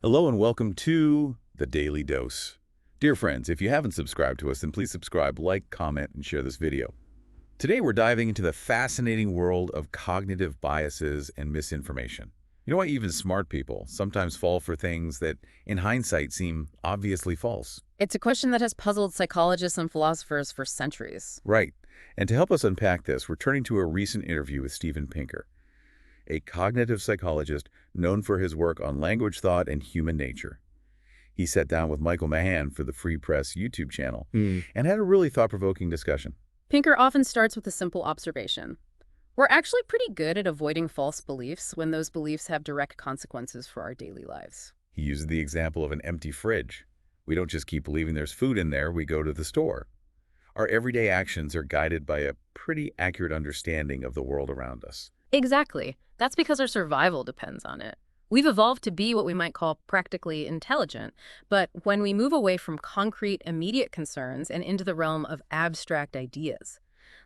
Hello and welcome to The Daily Dose. Dear friends, if you haven't subscribed to us, then please subscribe, like, comment, and share this video. Today we're diving into the fascinating world of cognitive biases and misinformation. You know why even smart people sometimes fall for things that, in hindsight, seem obviously false? It's a question that has puzzled psychologists and philosophers for centuries. Right. And to help us unpack this, we're turning to a recent interview with Steven Pinker, a cognitive psychologist known for his work on language thought and human nature. He sat down with Michael Mahan for the Free Press YouTube channel and had a really thought-provoking discussion. Pinker often starts with a simple observation. We're actually pretty good at avoiding false beliefs when those beliefs have direct consequences for our daily lives. He uses the example of an empty fridge. We don't just keep believing there's food in there, we go to the store. Our everyday actions are guided by a pretty accurate understanding of the world around us. Exactly. That's because our survival depends on it. We've evolved to be what we might call practically intelligent, but when we move away from concrete, immediate concerns and into the realm of abstract ideas,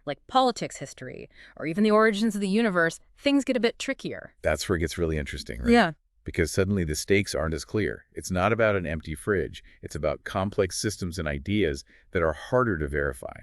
like politics history, or even the origins of the universe, things get a bit trickier. That's where it gets really interesting, right? Yeah. Because suddenly the stakes aren't as clear. It's not about an empty fridge. It's about complex systems and ideas that are harder to verify.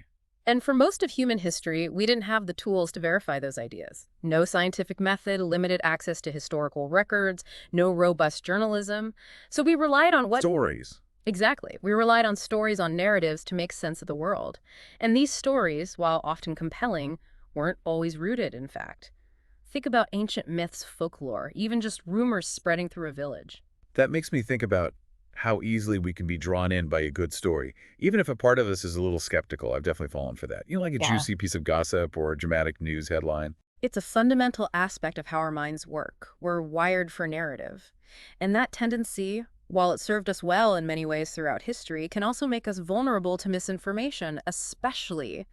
And for most of human history, we didn't have the tools to verify those ideas. No scientific method, limited access to historical records, no robust journalism. So we relied on what? Stories. Exactly. We relied on stories, on narratives to make sense of the world. And these stories, while often compelling, weren't always rooted in fact. Think about ancient myths, folklore, even just rumors spreading through a village. That makes me think about how easily we can be drawn in by a good story. Even if a part of us is a little skeptical, I've definitely fallen for that. You know, like a Yeah. juicy piece of gossip or a dramatic news headline. It's a fundamental aspect of how our minds work. We're wired for narrative. And that tendency, while it served us well in many ways throughout history, can also make us vulnerable to misinformation, especially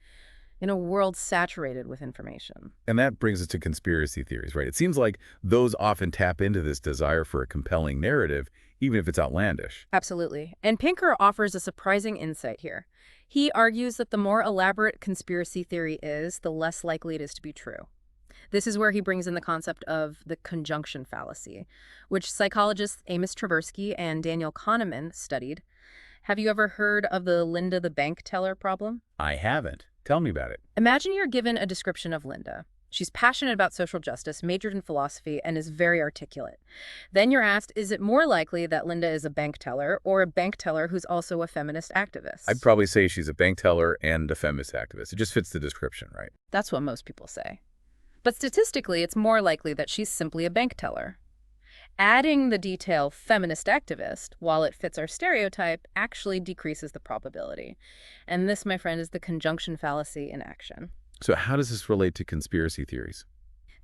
in a world saturated with information. And that brings us to conspiracy theories, right? It seems like those often tap into this desire for a compelling narrative, even if it's outlandish. Absolutely. And Pinker offers a surprising insight here. He argues that the more elaborate conspiracy theory is, the less likely it is to be true. This is where he brings in the concept of the conjunction fallacy, which psychologists Amos Tversky and Daniel Kahneman studied. Have you ever heard of the Linda the bank teller problem? I haven't. Tell me about it. Imagine you're given a description of Linda. She's passionate about social justice, majored in philosophy, and is very articulate. Then you're asked, is it more likely that Linda is a bank teller or a bank teller who's also a feminist activist? I'd probably say she's a bank teller and a feminist activist. It just fits the description, right? That's what most people say. But statistically, it's more likely that she's simply a bank teller. Adding the detail feminist activist, while it fits our stereotype, actually decreases the probability. And this, my friend, is the conjunction fallacy in action. So how does this relate to conspiracy theories?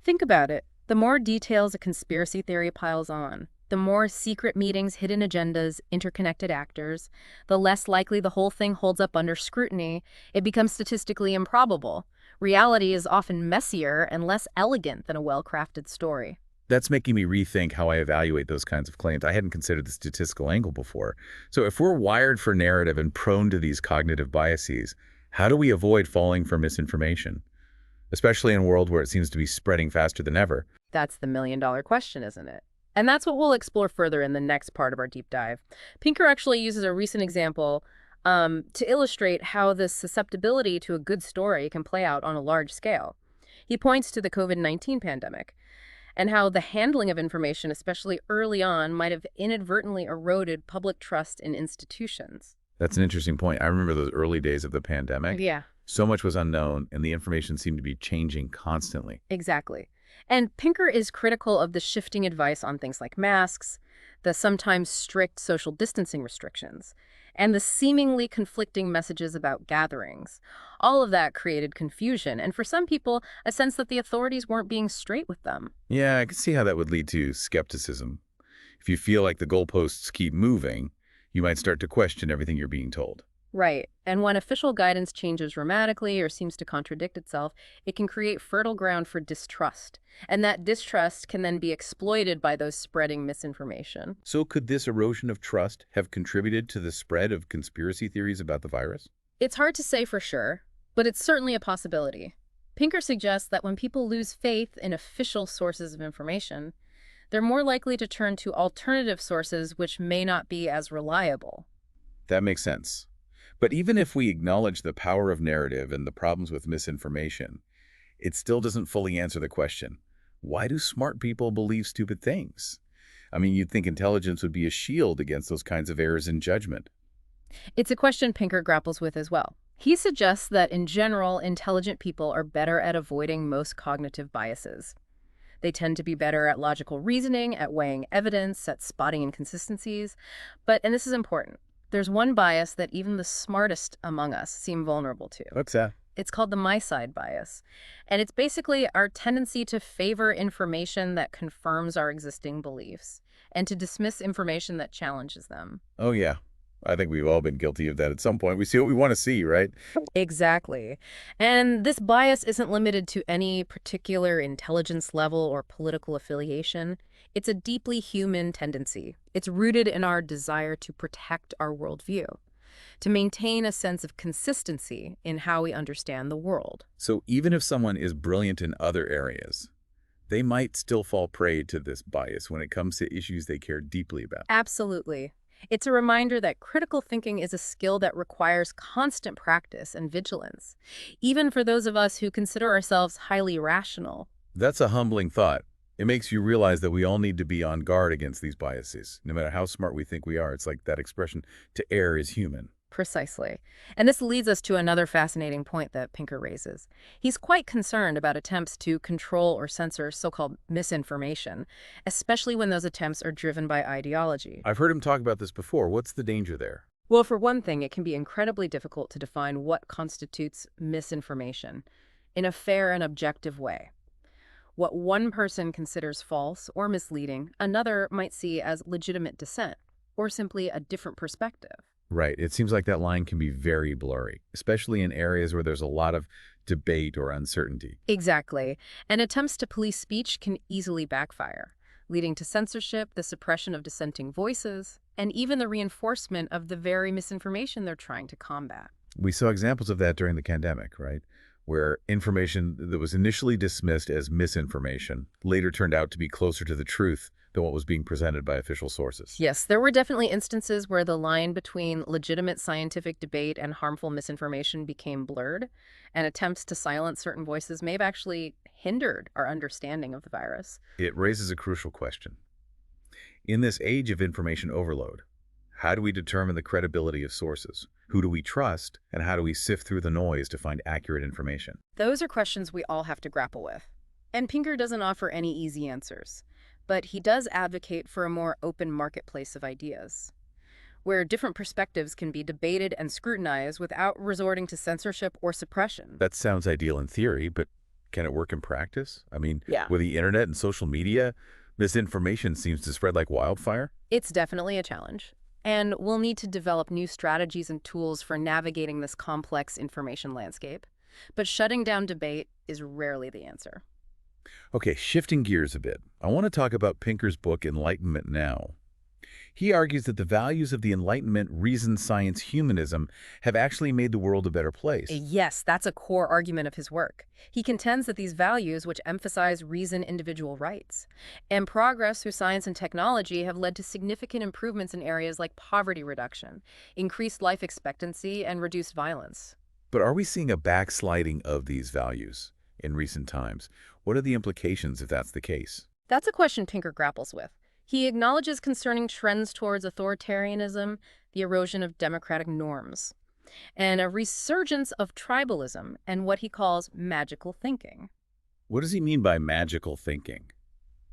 Think about it. The more details a conspiracy theory piles on, the more secret meetings, hidden agendas, interconnected actors, the less likely the whole thing holds up under scrutiny. It becomes statistically improbable. Reality is often messier and less elegant than a well-crafted story. That's making me rethink how I evaluate those kinds of claims. I hadn't considered the statistical angle before. So if we're wired for narrative and prone to these cognitive biases, how do we avoid falling for misinformation? Especially in a world where it seems to be spreading faster than ever. That's the million-dollar question, isn't it? And that's what we'll explore further in the next part of our deep dive. Pinker actually uses a recent example to illustrate how this susceptibility to a good story can play out on a large scale. He points to the COVID-19 pandemic and how the handling of information, especially early on, might have inadvertently eroded public trust in institutions. That's an interesting point. I remember those early days of the pandemic. Yeah, So much was unknown, and the information seemed to be changing constantly. exactly. And Pinker is critical of the shifting advice on things like masks, the sometimes strict social distancing restrictions, and the seemingly conflicting messages about gatherings. All of that created confusion, and for some people, a sense that the authorities weren't being straight with them. Yeah, I can see how that would lead to skepticism. If you feel like the goalposts keep moving, you might start to question everything you're being told. Right. And when official guidance changes dramatically or seems to contradict itself, it can create fertile ground for distrust. And that distrust can then be exploited by those spreading misinformation. So could this erosion of trust have contributed to the spread of conspiracy theories about the virus? It's hard to say for sure, but it's certainly a possibility. Pinker suggests that when people lose faith in official sources of information, They're more likely to turn to alternative sources which may not be as reliable. That makes sense. But even if we acknowledge the power of narrative and the problems with misinformation, it still doesn't fully answer the question, why do smart people believe stupid things? I mean, you'd think intelligence would be a shield against those kinds of errors in judgment. It's a question Pinker grapples with as well. He suggests that in general, intelligent people are better at avoiding most cognitive biases. They tend to be better at logical reasoning, at weighing evidence, at spotting inconsistencies. But, and this is important, there's one bias that even the smartest among us seem vulnerable to. What's that? It's called the my side bias. And it's basically our tendency to favor information that confirms our existing beliefs and to dismiss information that challenges them. Oh, yeah. I think we've all been guilty of that at some point. We see what we want to see, right? Exactly. And this bias isn't limited to any particular intelligence level or political affiliation. It's a deeply human tendency. It's rooted in our desire to protect our worldview, to maintain a sense of consistency in how we understand the world. So even if someone is brilliant in other areas, they might still fall prey to this bias when it comes to issues they care deeply about. Absolutely. It's a reminder that critical thinking is a skill that requires constant practice and vigilance, even for those of us who consider ourselves highly rational. That's a humbling thought. It makes you realize that we all need to be on guard against these biases. No matter how smart we think we are, it's like that expression, to err is human. Precisely. And this leads us to another fascinating point that Pinker raises. He's quite concerned about attempts to control or censor so-called misinformation, especially when those attempts are driven by ideology. I've heard him talk about this before. What's the danger there? Well, for one thing, it can be incredibly difficult to define what constitutes misinformation in a fair and objective way. What one person considers false or misleading, another might see as legitimate dissent or simply a different perspective. Right. It seems like that line can be very blurry, especially in areas where there's a lot of debate or uncertainty. Exactly. And attempts to police speech can easily backfire, leading to censorship, the suppression of dissenting voices, and even the reinforcement of the very misinformation they're trying to combat. We saw examples of that during the pandemic, right? Where information that was initially dismissed as misinformation later turned out to be closer to the truth than what was being presented by official sources. Yes, there were definitely instances where the line between legitimate scientific debate and harmful misinformation became blurred, and attempts to silence certain voices may have actually hindered our understanding of the virus. It raises a crucial question. In this age of information overload, how do we determine the credibility of sources? Who do we trust, and how do we sift through the noise to find accurate information? Those are questions we all have to grapple with. And Pinker doesn't offer any easy answers, but he does advocate for a more open marketplace of ideas, where different perspectives can be debated and scrutinized without resorting to censorship or suppression. That sounds ideal in theory, but can it work in practice? I mean, Yeah. with the internet and social media, misinformation seems to spread like wildfire. It's definitely a challenge. And we'll need to develop new strategies and tools for navigating this complex information landscape. But shutting down debate is rarely the answer. Okay, shifting gears a bit, I want to talk about Pinker's book, Enlightenment Now. He argues that the values of the Enlightenment, reason, science, humanism have actually made the world a better place. Yes, that's a core argument of his work. He contends that these values, which emphasize reason, individual rights, and progress through science and technology have led to significant improvements in areas like poverty reduction, increased life expectancy, and reduced violence. But are we seeing a backsliding of these values in recent times? What are the implications if that's the case? That's a question Pinker grapples with. He acknowledges concerning trends towards authoritarianism, the erosion of democratic norms, and a resurgence of tribalism and what he calls magical thinking. What does he mean by magical thinking?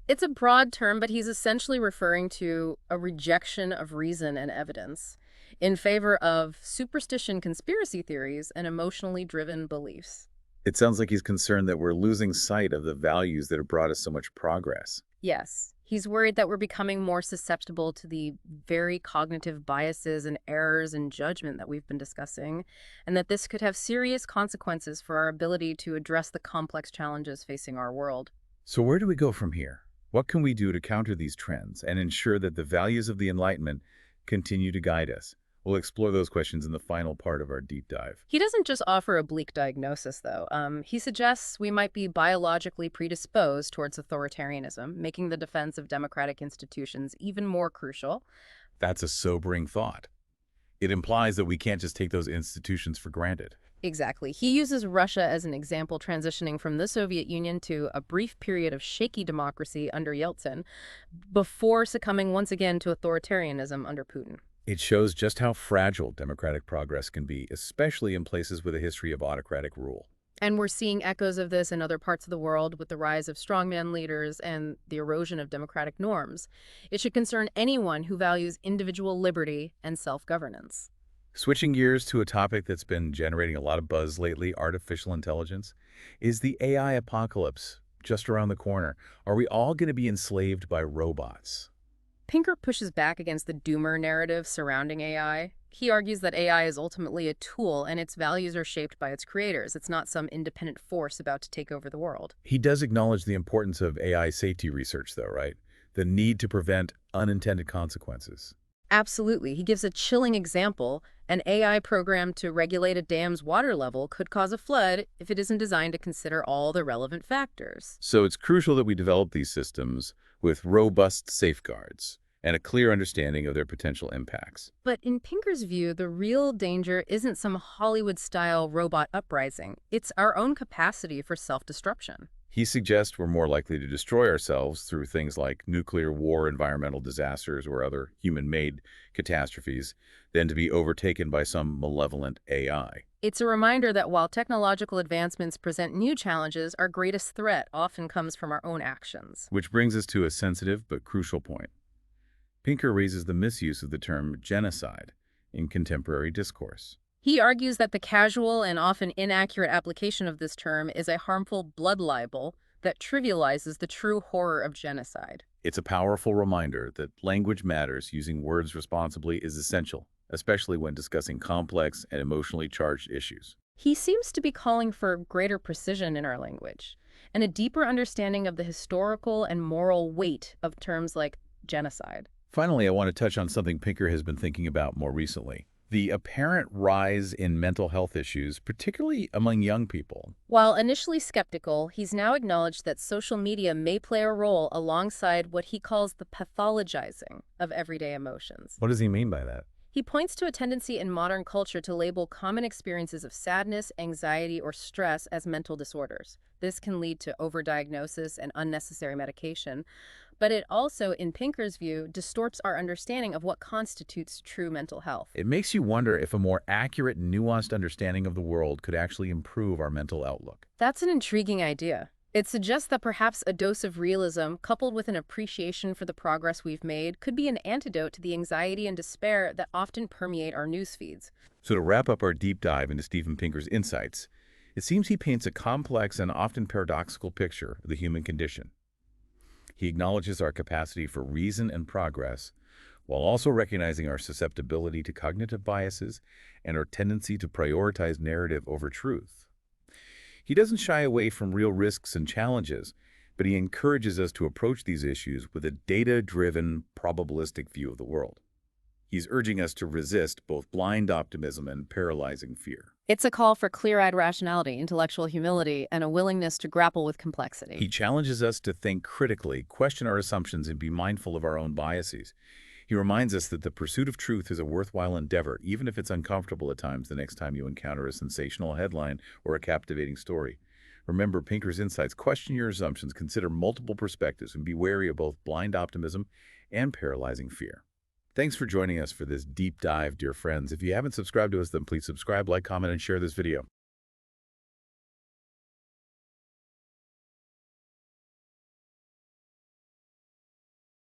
It's a broad term, but he's essentially referring to a rejection of reason and evidence in favor of superstition, conspiracy theories, and emotionally driven beliefs. It sounds like he's concerned that we're losing sight of the values that have brought us so much progress. Yes, he's worried that we're becoming more susceptible to the very cognitive biases and errors in judgment that we've been discussing, and that this could have serious consequences for our ability to address the complex challenges facing our world. So where do we go from here? What can we do to counter these trends and ensure that the values of the Enlightenment continue to guide us? We'll explore those questions in the final part of our deep dive. He doesn't just offer a bleak diagnosis, though. He suggests we might be biologically predisposed towards authoritarianism, making the defense of democratic institutions even more crucial. That's a sobering thought. It implies that we can't just take those institutions for granted. Exactly. He uses Russia as an example, transitioning from the Soviet Union to a brief period of shaky democracy under Yeltsin before succumbing once again to authoritarianism under Putin. It shows just how fragile democratic progress can be, especially in places with a history of autocratic rule. And we're seeing echoes of this in other parts of the world with the rise of strongman leaders and the erosion of democratic norms. It should concern anyone who values individual liberty and self-governance. Switching gears to a topic that's been generating a lot of buzz lately, artificial intelligence, is the AI apocalypse just around the corner? Are we all going to be enslaved by robots? Pinker pushes back against the doomer narrative surrounding AI. He argues that AI is ultimately a tool and its values are shaped by its creators. It's not some independent force about to take over the world. He does acknowledge the importance of AI safety research, though, right? The need to prevent unintended consequences. Absolutely. He gives a chilling example. An AI program to regulate a dam's water level could cause a flood if it isn't designed to consider all the relevant factors. So it's crucial that we develop these systems with robust safeguards and a clear understanding of their potential impacts. But in Pinker's view, the real danger isn't some Hollywood-style robot uprising. It's our own capacity for self-destruction. He suggests we're more likely to destroy ourselves through things like nuclear war, environmental disasters, or other human-made catastrophes than to be overtaken by some malevolent AI. It's a reminder that while technological advancements present new challenges, our greatest threat often comes from our own actions. Which brings us to a sensitive but crucial point. Pinker raises the misuse of the term genocide in contemporary discourse. He argues that the casual and often inaccurate application of this term is a harmful blood libel that trivializes the true horror of genocide. It's a powerful reminder that language matters. Using words responsibly is essential, especially when discussing complex and emotionally charged issues. He seems to be calling for greater precision in our language and a deeper understanding of the historical and moral weight of terms like genocide. Finally, I want to touch on something Pinker has been thinking about more recently: the apparent rise in mental health issues, particularly among young people. While initially skeptical, he's now acknowledged that social media may play a role alongside what he calls the pathologizing of everyday emotions. What does he mean by that? He points to a tendency in modern culture to label common experiences of sadness, anxiety, or stress as mental disorders. This can lead to overdiagnosis and unnecessary medication, but it also, in Pinker's view, distorts our understanding of what constitutes true mental health. It makes you wonder if a more accurate and nuanced understanding of the world could actually improve our mental outlook. That's an intriguing idea. It suggests that perhaps a dose of realism, coupled with an appreciation for the progress we've made, could be an antidote to the anxiety and despair that often permeate our news feeds. So to wrap up our deep dive into Steven Pinker's insights, it seems he paints a complex and often paradoxical picture of the human condition. He acknowledges our capacity for reason and progress, while also recognizing our susceptibility to cognitive biases and our tendency to prioritize narrative over truth. He doesn't shy away from real risks and challenges, but he encourages us to approach these issues with a data-driven, probabilistic view of the world. He's urging us to resist both blind optimism and paralyzing fear. It's a call for clear-eyed rationality, intellectual humility, and a willingness to grapple with complexity. He challenges us to think critically, question our assumptions, and be mindful of our own biases. He reminds us that the pursuit of truth is a worthwhile endeavor, even if it's uncomfortable at times the next time you encounter a sensational headline or a captivating story. Remember Pinker's insights: question your assumptions, consider multiple perspectives, and be wary of both blind optimism and paralyzing fear. Thanks for joining us for this deep dive, dear friends. If you haven't subscribed to us, then please subscribe, like, comment, and share this video.